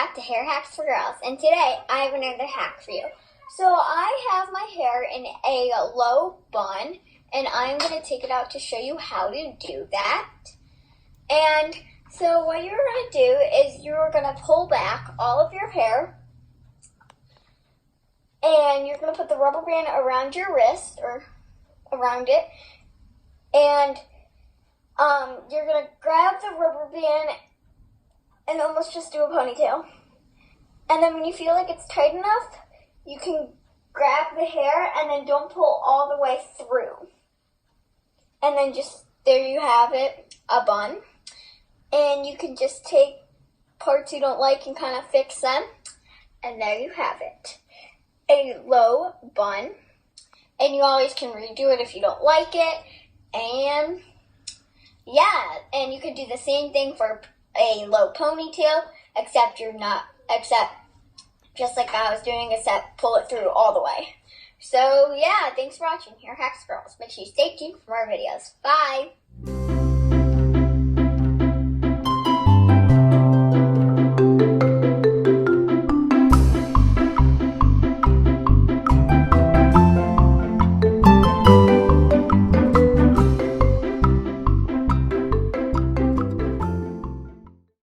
back to Hair Hacks for Girls, and today I have another hack for you. So I have my hair in a low bun, and I'm going to take it out to show you how to do that. And so what you're going to do is you're going to pull back all of your hair, and you're going to put the rubber band around your wrist, or around it, and you're going to grab the rubber band and almost just do a ponytail. And then when you feel like it's tight enough, you can grab the hair and then don't pull all the way through. And then just, there you have it, a bun. And you can just take parts you don't like and kind of fix them. And there you have it, a low bun. And you always can redo it if you don't like it. And yeah, and you could do the same thing for a low ponytail, except just like I was doing, except pull it through all the way. So yeah, thanks for watching Hair Hacks Girls. Make sure you stay tuned for more videos. Bye!